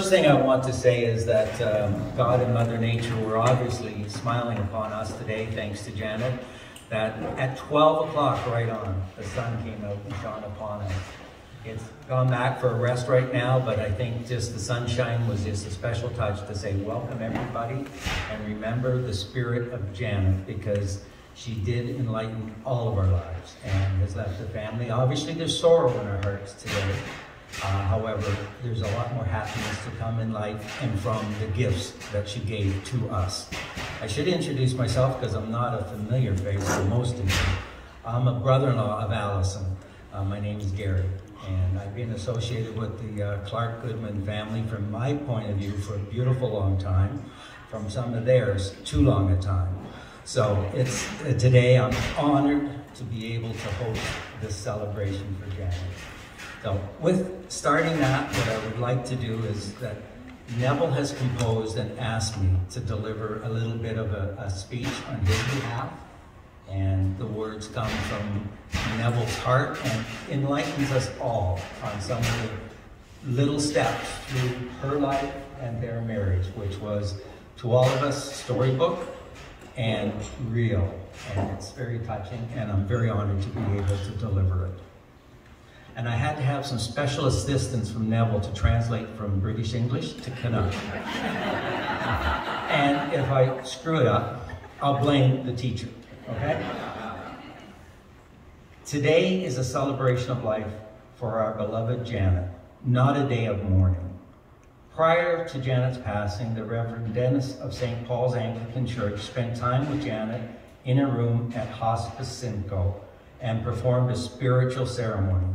first thing I want to say is that God and Mother Nature were obviously smiling upon us today, thanks to Janet, that at 12 o'clock right on, the sun came out and shone upon us. It's gone back for a rest right now, but I think just the sunshine was just a special touch to say welcome everybody, and remember the spirit of Janet, because she did enlighten all of our lives and has left the family. Obviously there's sorrow in our hearts today. However, there's a lot more happiness to come in life and from the gifts that she gave to us. I should introduce myself because I'm not a familiar face for most of you. I'm a brother-in-law of Allison. My name is Gary, and I've been associated with the Clark Goodman family from my point of view for a beautiful long time, from some of theirs too long a time. So it's today I'm honored to be able to host this celebration for Janet. So with starting that, what I would like to do is that Neville has composed and asked me to deliver a little bit of a speech on his behalf. And the words come from Neville's heart and enlightens us all on some of the little steps through her life and their marriage, which was, to all of us, storybook and real. And it's very touching, and I'm very honored to be able to deliver it. And I had to have some special assistance from Neville to translate from British English to Canuck. And if I screw it up, I'll blame the teacher, okay? Today is a celebration of life for our beloved Janet, not a day of mourning. Prior to Janet's passing, the Reverend Dennis of St. Paul's Anglican Church spent time with Janet in a room at Hospice Simcoe and performed a spiritual ceremony.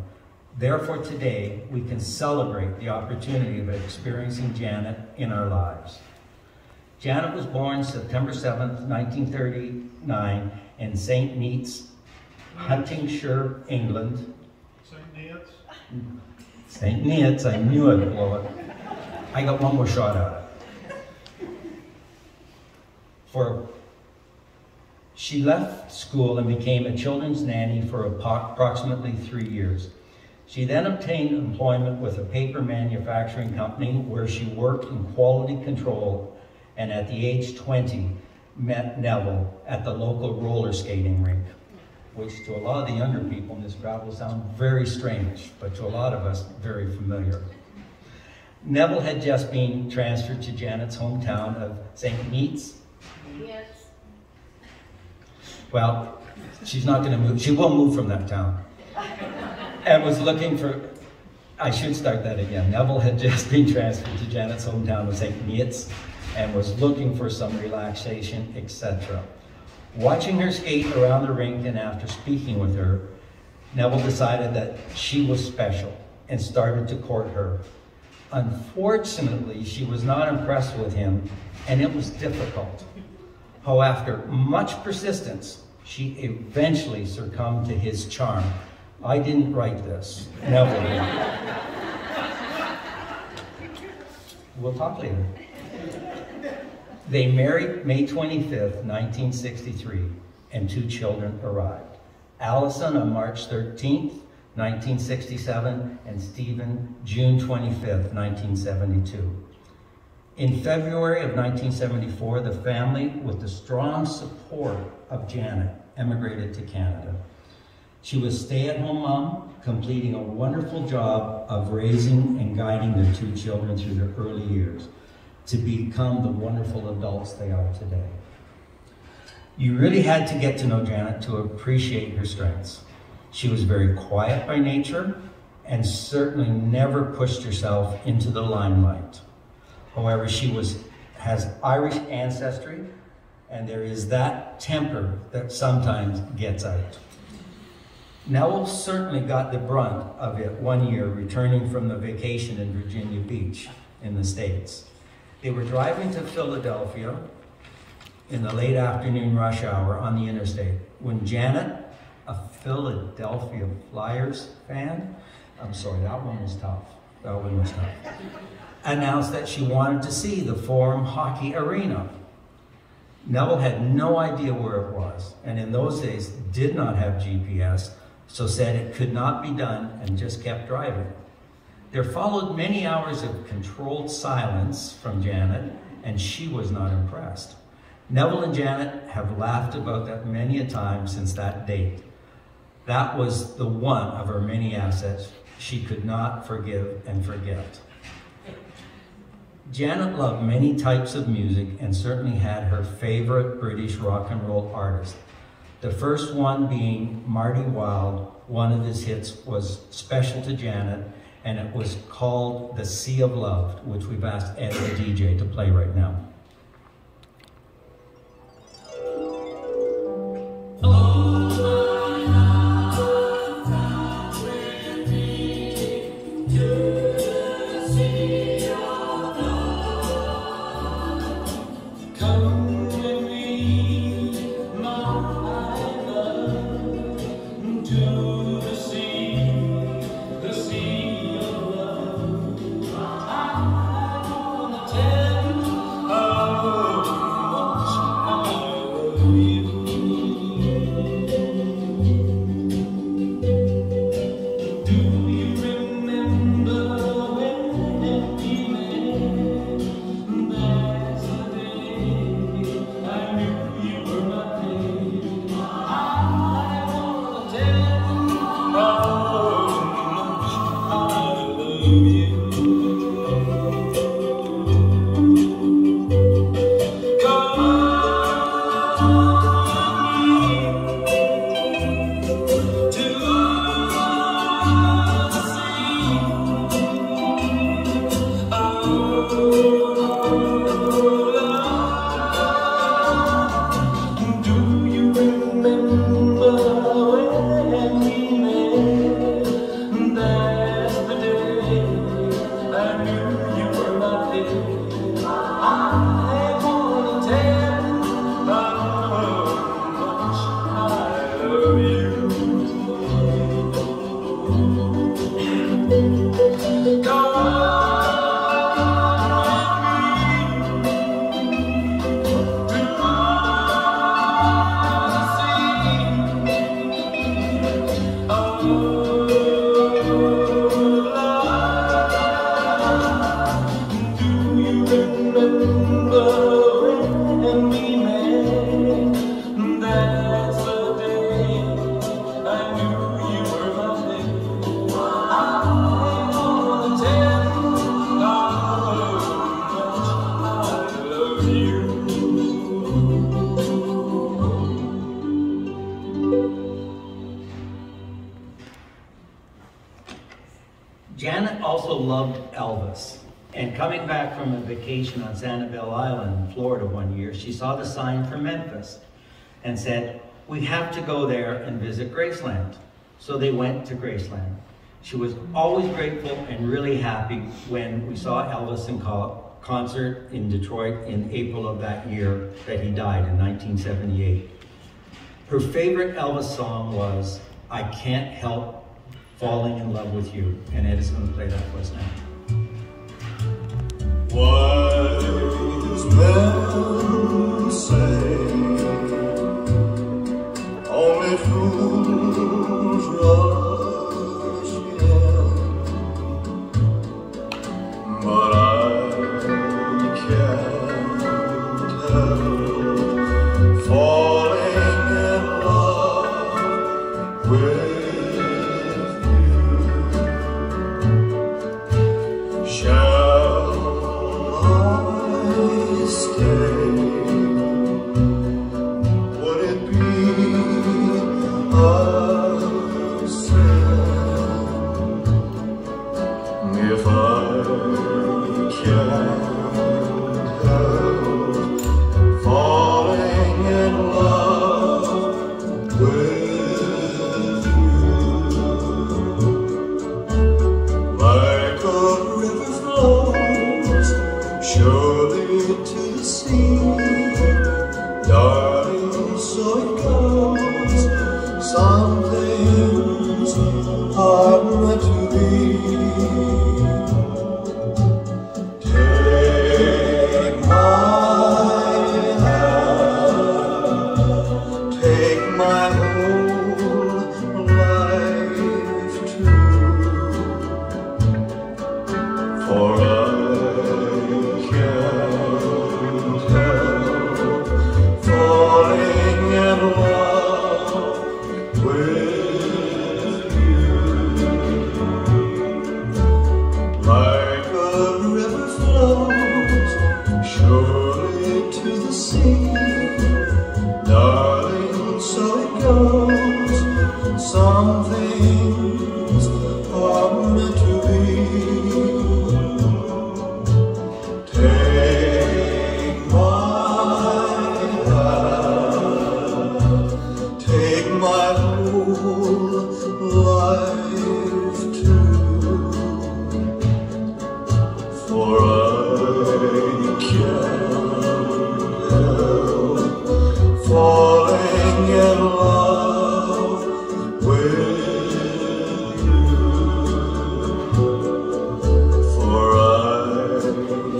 Therefore, today, we can celebrate the opportunity of experiencing Janet in our lives. Janet was born September 7th, 1939 in St. Neots, Huntingdonshire, England. St. Neots? St. Neots, I knew I'd blow it. I got one more shot at it. She left school and became a children's nanny for approximately 3 years. She then obtained employment with a paper manufacturing company where she worked in quality control, and at the age 20, met Neville at the local roller skating rink, which to a lot of the younger people in this crowd will sound very strange, but to a lot of us, very familiar. Neville had just been transferred to Janet's hometown of St. Neots. Yes. Well, she's not going to move. She will move from that town. And was looking for, I should start that again. Neville had just been transferred to Janet's hometown of St. Neots and was looking for some relaxation, etc. Watching her skate around the rink and after speaking with her, Neville decided that she was special and started to court her. Unfortunately, she was not impressed with him, and it was difficult. However, after much persistence, she eventually succumbed to his charm. I didn't write this. Neville did. We'll talk later. They married May 25th, 1963, and 2 children arrived. Allison on March 13th, 1967, and Stephen June 25th, 1972. In February of 1974, the family, with the strong support of Janet, emigrated to Canada. She was a stay-at-home mom, completing a wonderful job of raising and guiding their 2 children through their early years to become the wonderful adults they are today. You really had to get to know Janet to appreciate her strengths. She was very quiet by nature and certainly never pushed herself into the limelight. However, she has Irish ancestry, and there is that temper that sometimes gets out. Neville certainly got the brunt of it one year returning from the vacation in Virginia Beach in the States. They were driving to Philadelphia in the late afternoon rush hour on the interstate when Janet, a Philadelphia Flyers fan, I'm sorry, that one was tough. That one was tough. Announced that she wanted to see the Forum Hockey Arena. Neville had no idea where it was, and in those days did not have GPS, so said it could not be done and just kept driving. There followed many hours of controlled silence from Janet, and she was not impressed. Neville and Janet have laughed about that many a time since that date. That was the one of her many assets she could not forgive and forget. Janet loved many types of music and certainly had her favorite British rock and roll artist. The first one being Marty Wilde. One of his hits was special to Janet, and it was called The Sea of Love, which we've asked Ed, the DJ, to play right now. Janet also loved Elvis, and coming back from a vacation on Sanibel Island in Florida one year, she saw the sign for Memphis and said, "We have to go there and visit Graceland." So they went to Graceland. She was always grateful and really happy when we saw Elvis in concert in Detroit in April of that year that he died in 1978. Her favorite Elvis song was "I Can't Help Falling in Love with You," and Ed is going to play that for us now. Wise men say only fools rush in, but I can't help falling in love with to the sea. Darling, so it goes. Some things are meant to be. Take my hand, take my whole life too, for I can't help falling in love with you, for I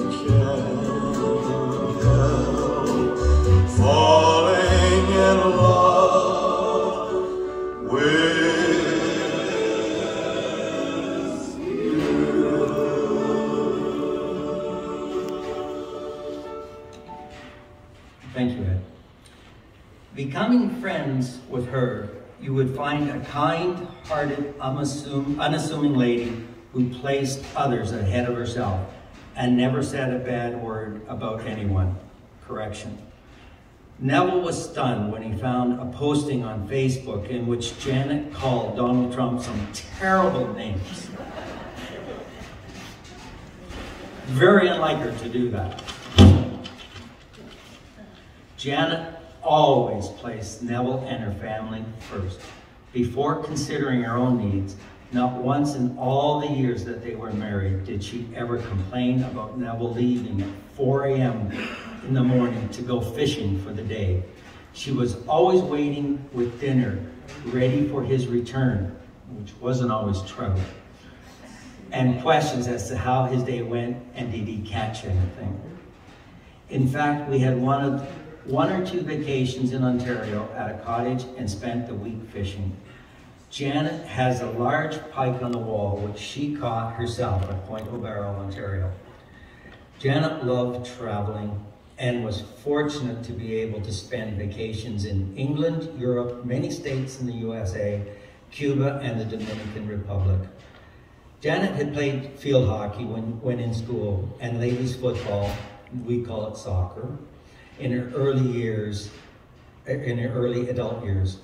can't help falling in love with you. Thank you, Ed. Becoming friends with her, you would find a kind-hearted, unassuming lady who placed others ahead of herself and never said a bad word about anyone. Correction. Neville was stunned when he found a posting on Facebook in which Janet called Donald Trump some terrible names. Very unlike her to do that. Janet always placed Neville and her family first. Before considering her own needs, not once in all the years that they were married did she ever complain about Neville leaving at 4 a.m. in the morning to go fishing for the day. She was always waiting with dinner, ready for his return, which wasn't always trout, and questions as to how his day went and did he catch anything. In fact, we had one or two vacations in Ontario at a cottage and spent the week fishing. Janet has a large pike on the wall, which she caught herself at Point O'Barrow, Ontario. Janet loved traveling and was fortunate to be able to spend vacations in England, Europe, many states in the USA, Cuba, and the Dominican Republic. Janet had played field hockey when in school, and ladies football, we call it soccer, in her early adult years.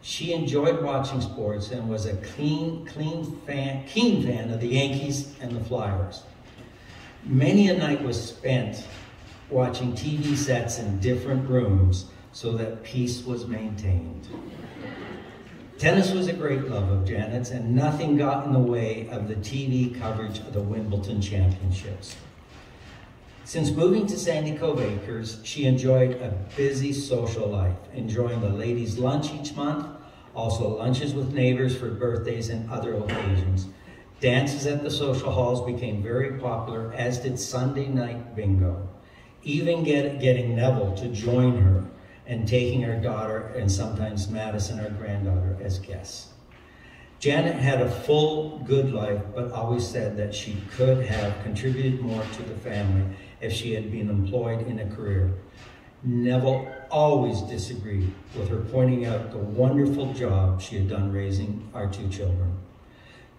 She enjoyed watching sports and was a keen fan of the Yankees and the Flyers. Many a night was spent watching TV sets in different rooms so that peace was maintained. Tennis was a great love of Janet's, and nothing got in the way of the TV coverage of the Wimbledon Championships. Since moving to Sandy Cove Acres, she enjoyed a busy social life, enjoying the ladies' lunch each month, also lunches with neighbors for birthdays and other occasions. Dances at the social halls became very popular, as did Sunday night bingo, even getting Neville to join her and taking her daughter and sometimes Madison, our granddaughter, as guests. Janet had a full, good life, but always said that she could have contributed more to the family if she had been employed in a career. Neville always disagreed with her, pointing out the wonderful job she had done raising our two children.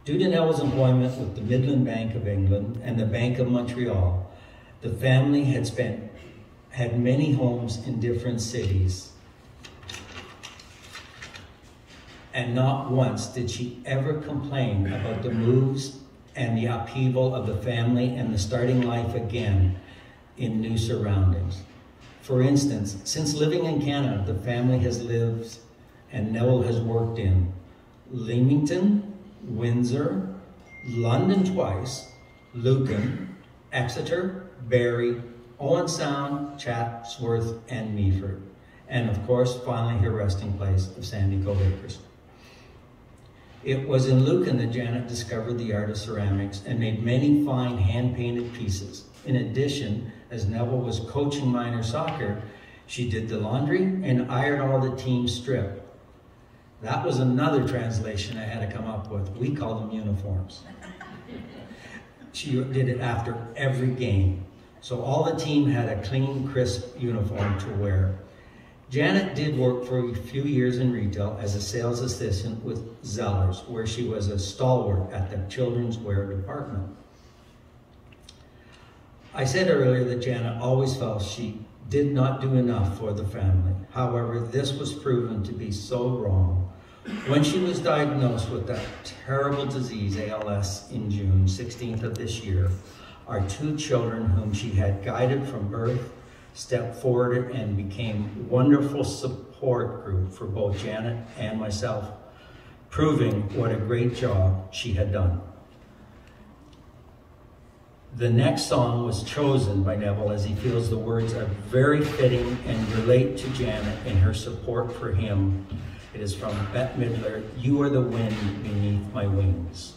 Due to Neville's employment with the Midland Bank of England and the Bank of Montreal, the family had many homes in different cities. And not once did she ever complain about the moves and the upheaval of the family and the starting life again in new surroundings. For instance, since living in Canada, the family has lived and Neville has worked in Leamington, Windsor, London twice, Lucan, Exeter, Barrie, Owen Sound, Chatsworth, and Meaford. And of course, finally her resting place of Sandy Cove Acres. It was in Lucan that Janet discovered the art of ceramics and made many fine hand-painted pieces. In addition, as Neville was coaching minor soccer, she did the laundry and ironed all the team strip. That was another translation I had to come up with. We call them uniforms. She did it after every game. So all the team had a clean, crisp uniform to wear. Janet did work for a few years in retail as a sales assistant with Zellers, where she was a stalwart at the children's wear department. I said earlier that Janet always felt she did not do enough for the family. However, this was proven to be so wrong. When she was diagnosed with that terrible disease, ALS, in June 16th of this year, our 2 children whom she had guided from birth stepped forward and became wonderful support group for both Janet and myself, proving what a great job she had done. The next song was chosen by Neville as he feels the words are very fitting and relate to Janet in her support for him. It is from Bette Midler, "You Are the Wind Beneath My Wings."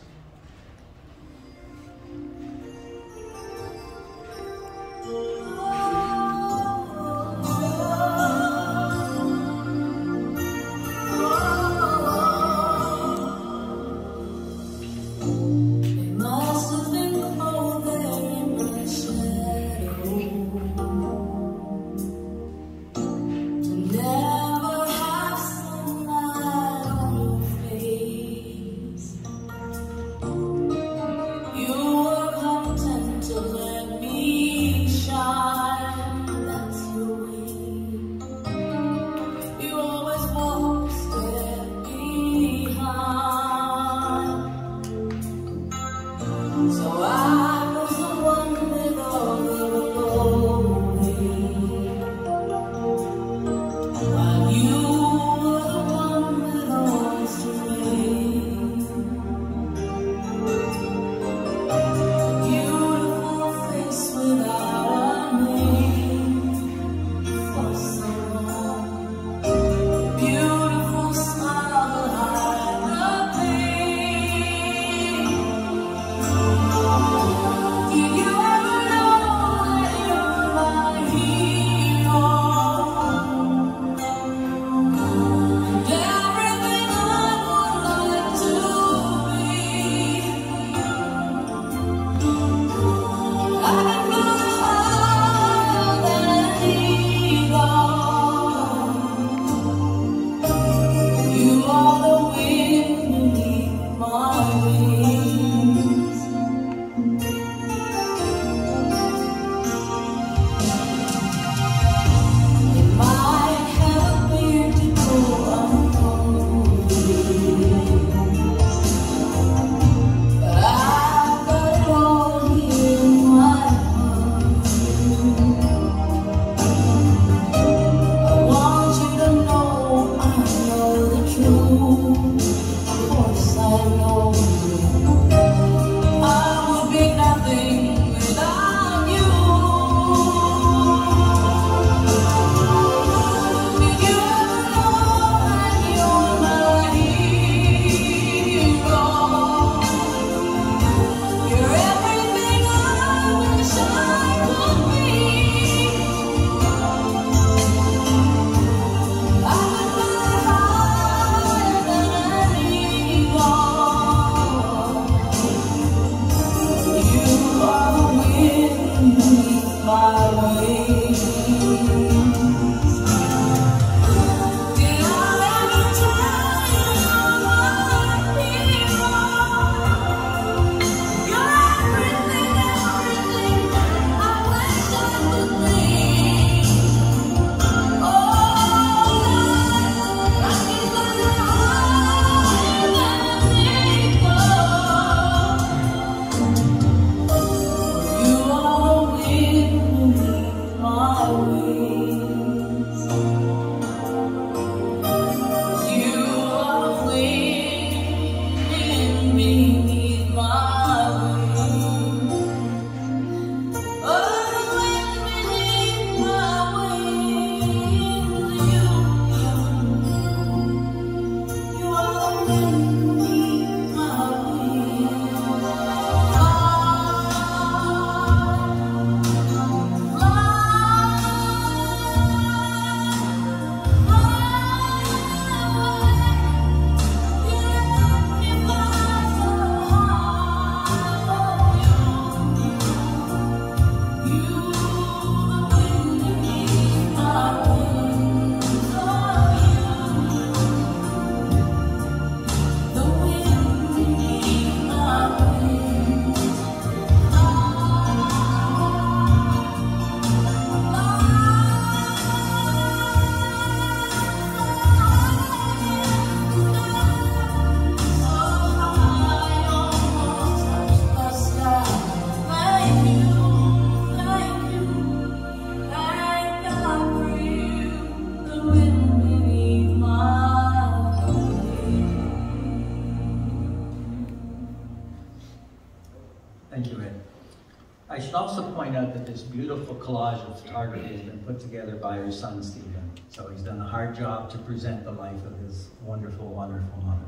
this beautiful collage of photography has been put together by her son, Stephen. So he's done a hard job to present the life of his wonderful, wonderful mother.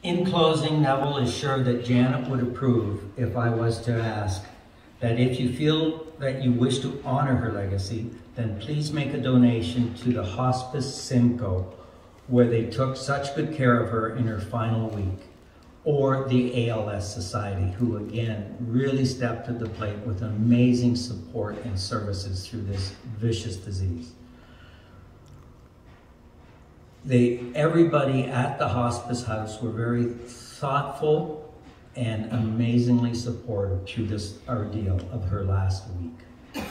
In closing, Neville is sure that Janet would approve if I was to ask that if you feel that you wish to honor her legacy, then please make a donation to the Hospice Simcoe, where they took such good care of her in her final week, or the ALS Society, who again really stepped to the plate with amazing support and services through this vicious disease. Everybody at the hospice house were very thoughtful and amazingly supportive through this ordeal of her last week.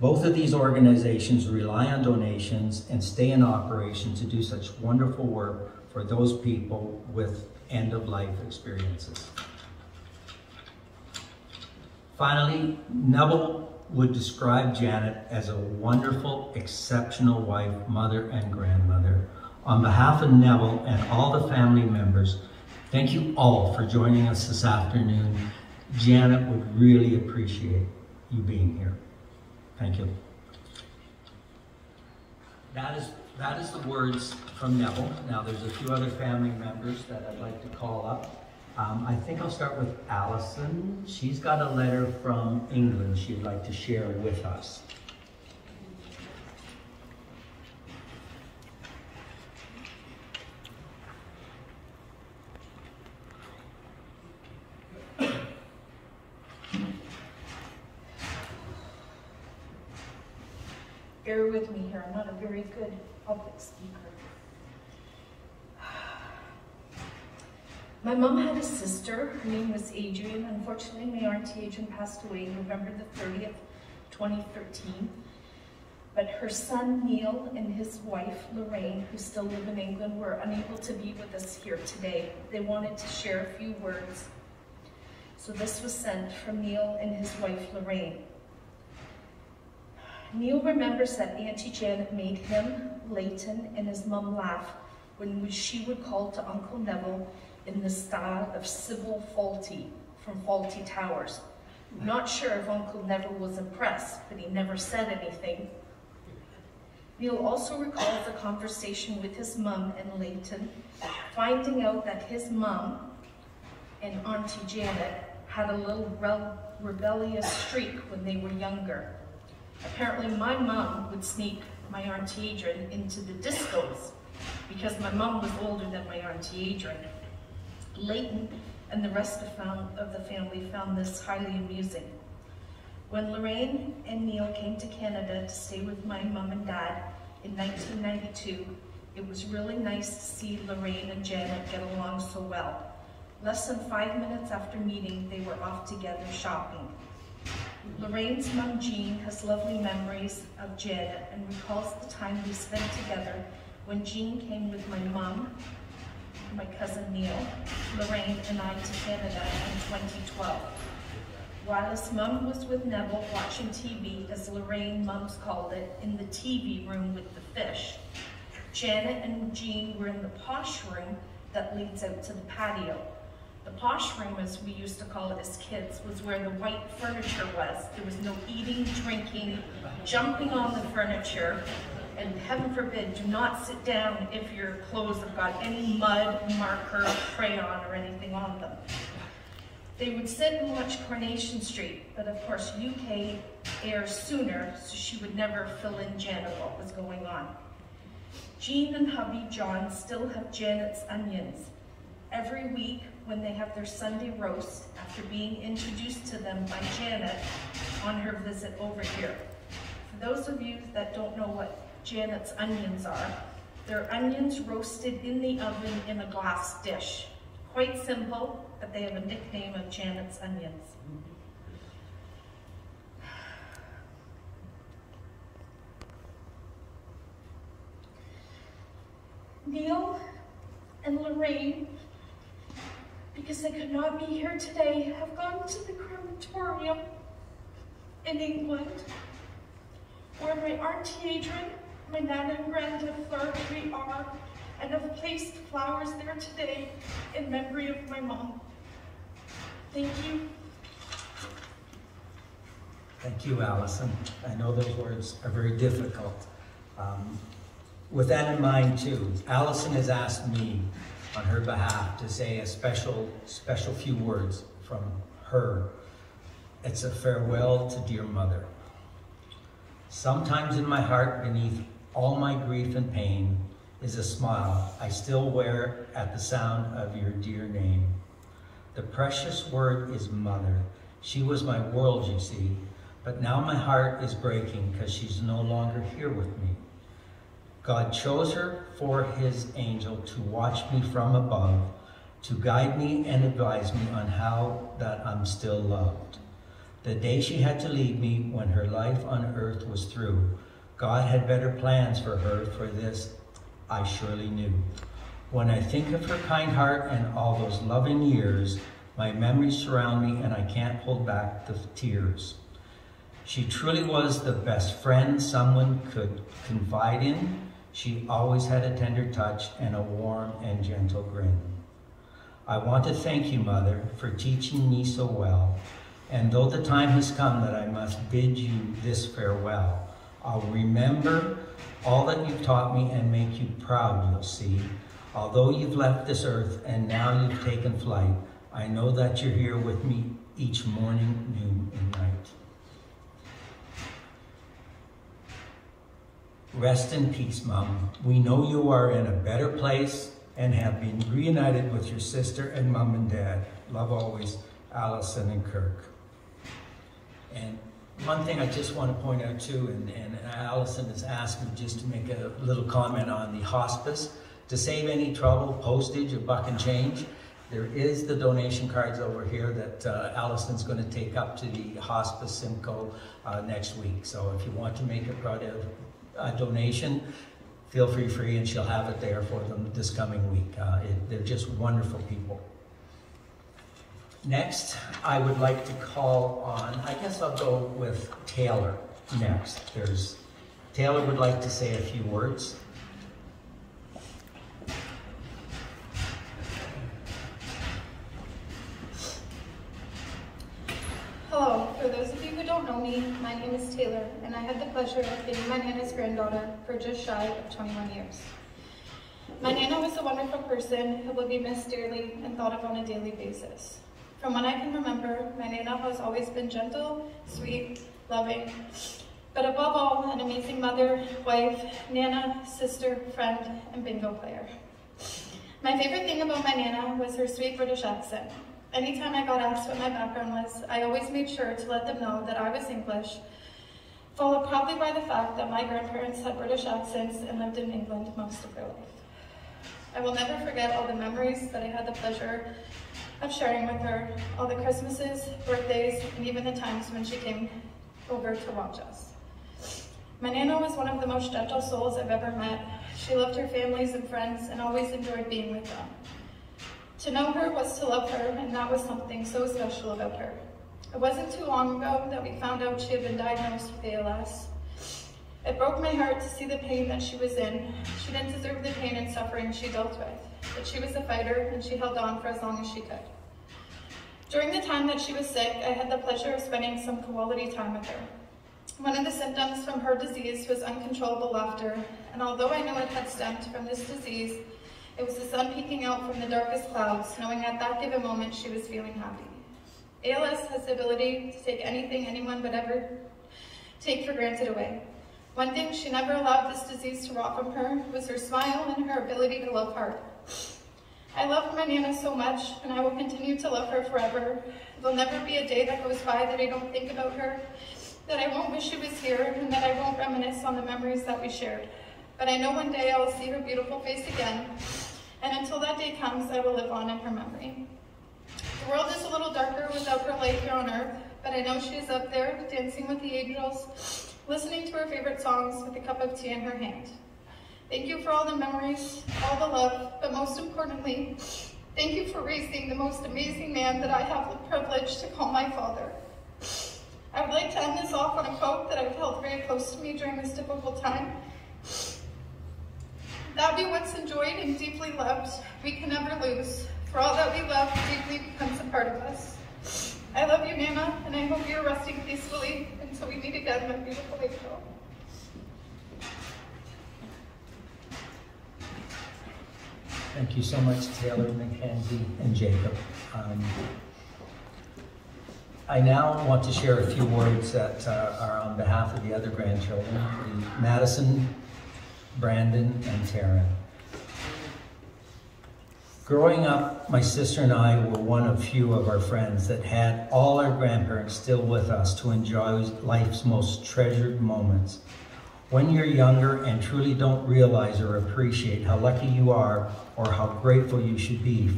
Both of these organizations rely on donations and stay in operation to do such wonderful work for those people with end-of-life experiences. Finally, Neville would describe Janet as a wonderful, exceptional wife, mother, and grandmother. On behalf of Neville and all the family members, thank you all for joining us this afternoon. Janet would really appreciate you being here. Thank you. That is the words from Neville. Now there's a few other family members that I'd like to call up. I think I'll start with Allison. She's got a letter from England she'd like to share with us. Bear with me here, I'm not a very good public speaker. My mom had a sister, her name was Adrian. Unfortunately, my Auntie Adrian passed away November the 30th, 2013. But her son Neil and his wife Lorraine, who still live in England, were unable to be with us here today. They wanted to share a few words. So this was sent from Neil and his wife Lorraine. Neil remembers that Auntie Janet made him, Leighton, and his mum laugh when she would call to Uncle Neville in the style of Sybil Fawlty from Fawlty Towers. Not sure if Uncle Neville was impressed, but he never said anything. Neil also recalls a conversation with his mum and Leighton, finding out that his mum and Auntie Janet had a little rebellious streak when they were younger. Apparently my mum would sneak my Auntie Adrian into the discos because my mum was older than my Auntie Adrian. Leighton and the rest of the family found this highly amusing. When Lorraine and Neil came to Canada to stay with my mum and dad in 1992, it was really nice to see Lorraine and Janet get along so well. Less than 5 minutes after meeting, they were off together shopping. Lorraine's mum Jean has lovely memories of Janet and recalls the time we spent together when Jean came with my mum, my cousin Neil, Lorraine, and I to Canada in 2012. While his mum was with Neville watching TV, as Lorraine mums called it, in the TV room with the fish, Janet and Jean were in the posh room that leads out to the patio. The posh room, as we used to call it as kids, was where the white furniture was. There was no eating, drinking, jumping on the furniture, and heaven forbid, do not sit down if your clothes have got any mud, marker, crayon, or anything on them. They would sit and watch Coronation Street, but of course UK airs sooner, so she would never fill in Janet what was going on. Jean and hubby John still have Janet's onions. Every week when they have their Sunday roast, after being introduced to them by Janet on her visit over here. For those of you that don't know what Janet's onions are, they're onions roasted in the oven in a glass dish. Quite simple, but they have a nickname of Janet's onions. Neil and Lorraine, because they could not be here today, have gone to the crematorium in England, where my Auntie Adrian, my Nana and Granddad Flaherty are, and have placed flowers there today in memory of my mom. Thank you. Thank you, Allison. I know those words are very difficult. With that in mind, too, Allison has asked me on her behalf to say a special few words from her. It's a farewell to dear mother. Sometimes in my heart, beneath all my grief and pain, is a smile I still wear at the sound of your dear name. The precious word is mother. She was my world, you see, but now my heart is breaking because she's no longer here with me. God chose her for his angel to watch me from above, to guide me and advise me on how that I'm still loved. The day she had to leave me when her life on earth was through, God had better plans for her, for this I surely knew. When I think of her kind heart and all those loving years, my memories surround me and I can't hold back the tears. She truly was the best friend someone could confide in. She always had a tender touch and a warm and gentle grin. I want to thank you, Mother, for teaching me so well. And though the time has come that I must bid you this farewell, I'll remember all that you've taught me and make you proud, you'll see. Although you've left this earth and now you've taken flight, I know that you're here with me each morning, noon, and night. Rest in peace, Mom. We know you are in a better place and have been reunited with your sister and Mom and Dad. Love always, Allison and Kirk. And one thing I just want to point out too, and Allison has asked me just to make a little comment on the hospice. To save any trouble, postage, a buck and change, there is the donation cards over here that Allison's going to take up to the Hospice Simcoe next week. So if you want to make a donation, feel free, and she'll have it there for them this coming week. They're just wonderful people. Next, I would like to call on, I guess I'll go with Taylor next. Taylor would like to say a few words. Hello, for those of you who don't know me, my name is Taylor, and I had the pleasure of being my Nana's granddaughter for just shy of 21 years. My Nana was a wonderful person who will be missed dearly and thought of on a daily basis. From what I can remember, my Nana has always been gentle, sweet, loving, but above all, an amazing mother, wife, Nana, sister, friend, and bingo player. My favorite thing about my Nana was her sweet British accent. Anytime I got asked what my background was, I always made sure to let them know that I was English, followed probably by the fact that my grandparents had British accents and lived in England most of their life. I will never forget all the memories that I had the pleasure of sharing with her, all the Christmases, birthdays, and even the times when she came over to watch us. My Nana was one of the most gentle souls I've ever met. She loved her families and friends and always enjoyed being with them. To know her was to love her, and that was something so special about her. It wasn't too long ago that we found out she had been diagnosed with ALS. It broke my heart to see the pain that she was in. She didn't deserve the pain and suffering she dealt with, but she was a fighter and she held on for as long as she could. During the time that she was sick, I had the pleasure of spending some quality time with her. One of the symptoms from her disease was uncontrollable laughter, and although I knew it had stemmed from this disease, it was the sun peeking out from the darkest clouds, knowing at that given moment she was feeling happy. ALS has the ability to take anything anyone would ever take for granted away. One thing she never allowed this disease to rob from her was her smile and her ability to love hard. I love my Nana so much, and I will continue to love her forever. There'll never be a day that goes by that I don't think about her, that I won't wish she was here, and that I won't reminisce on the memories that we shared. But I know one day I will see her beautiful face again, and until that day comes, I will live on in her memory. The world is a little darker without her light here on earth, but I know she is up there, dancing with the angels, listening to her favorite songs with a cup of tea in her hand. Thank you for all the memories, all the love, but most importantly, thank you for raising the most amazing man that I have the privilege to call my father. I would like to end this off on a quote that I've held very close to me during this difficult time. That we once enjoyed and deeply loved, we can never lose, for all that we love deeply becomes a part of us. I love you, Nana, and I hope you're resting peacefully in until we meet again, my beautiful April. Thank you so much, Taylor, Mackenzie, and Jacob. I now want to share a few words that are on behalf of the other grandchildren, Madison, Brandon, and Taryn. Growing up, my sister and I were one of few of our friends that had all our grandparents still with us to enjoy life's most treasured moments. When you're younger and truly don't realize or appreciate how lucky you are or how grateful you should be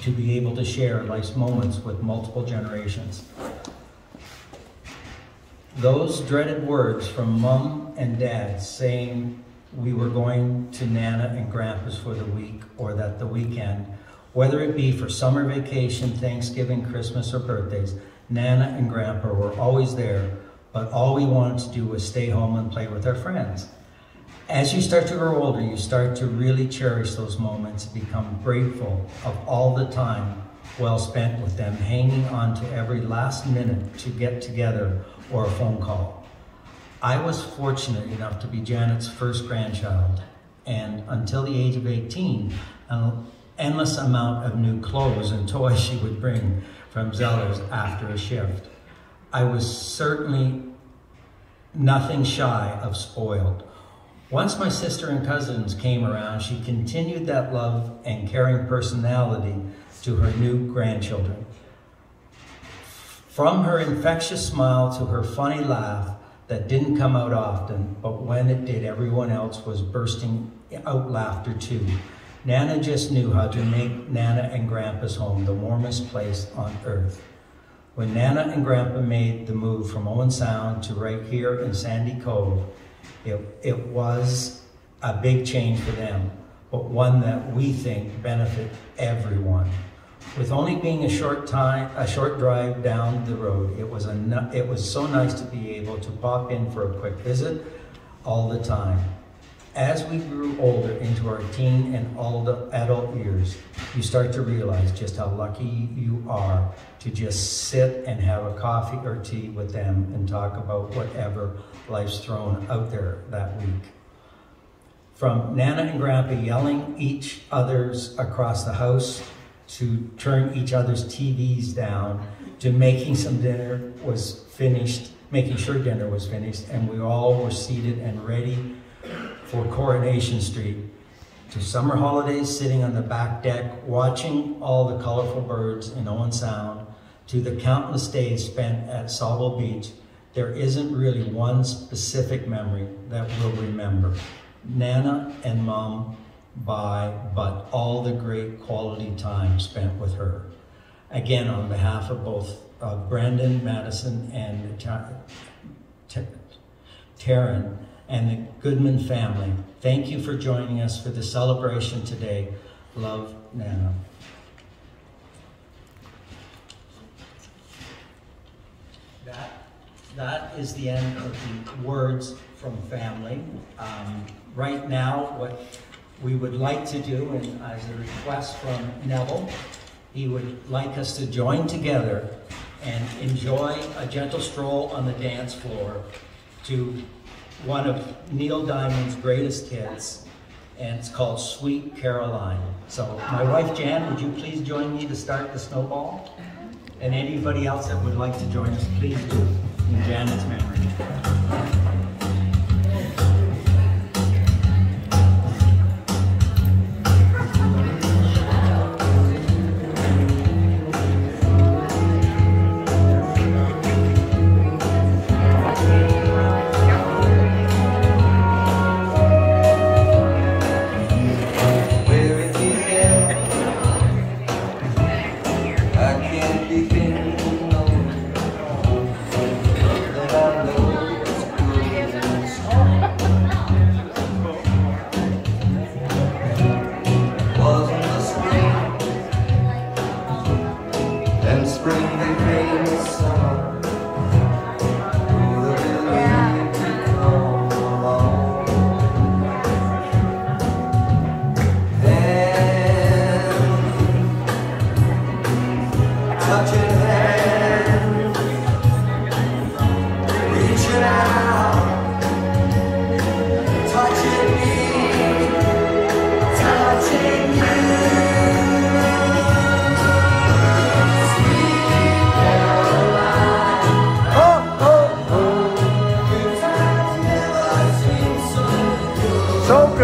to be able to share life's moments with multiple generations. Those dreaded words from Mom and Dad saying we were going to Nana and Grandpa's for the week or that the weekend, whether it be for summer vacation, Thanksgiving, Christmas, or birthdays, Nana and Grandpa were always there, but all we wanted to do was stay home and play with our friends. As you start to grow older, you start to really cherish those moments, become grateful of all the time well spent with them, hanging on to every last minute to get together or a phone call. I was fortunate enough to be Janet's first grandchild, and until the age of 18, an endless amount of new clothes and toys she would bring from Zeller's after a shift. I was certainly nothing shy of spoiled. Once my sister and cousins came around, she continued that love and caring personality to her new grandchildren. From her infectious smile to her funny laugh that didn't come out often, but when it did, everyone else was bursting out laughter too. Nana just knew how to make Nana and Grandpa's home the warmest place on earth. When Nana and Grandpa made the move from Owen Sound to right here in Sandy Cove, it was a big change for them, but one that we think benefit everyone. With only being a short drive down the road, it was so nice to be able to pop in for a quick visit all the time. As we grew older into our teen and adult years, you start to realize just how lucky you are to just sit and have a coffee or tea with them and talk about whatever life's thrown out there that week. From Nana and Grandpa yelling each other's across the house, to turn each other's TVs down, to making sure dinner was finished, and we all were seated and ready for Coronation Street, to summer holidays sitting on the back deck, watching all the colorful birds in Owen Sound, to the countless days spent at Sauble Beach. There isn't really one specific memory that we'll remember. Nana and Mom but all the great quality time spent with her. Again, on behalf of both Brandon, Madison, and Taryn, and the Goodman family, thank you for joining us for the celebration today. Love, Nana. That is the end of the words from family. Right now, what we would like to do, and as a request from Neville, he would like us to join together and enjoy a gentle stroll on the dance floor to one of Neil Diamond's greatest hits, and it's called Sweet Caroline. So my wife Jan, would you please join me to start the snowball? And anybody else that would like to join us, please do, in Janet's memory. I can't begin to know that I know So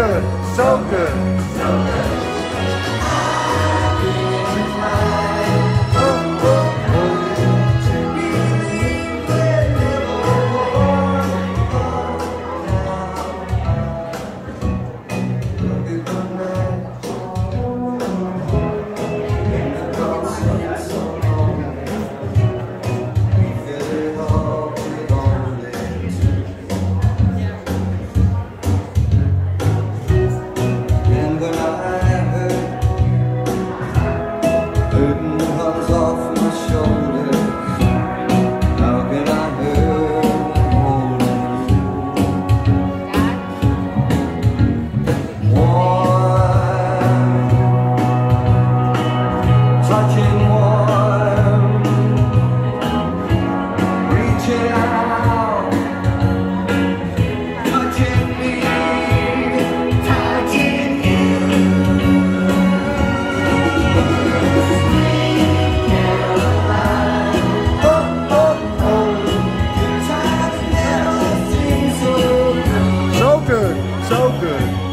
good, so good.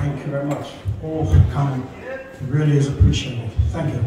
Thank you very much. All for coming. It really is appreciated. Thank you.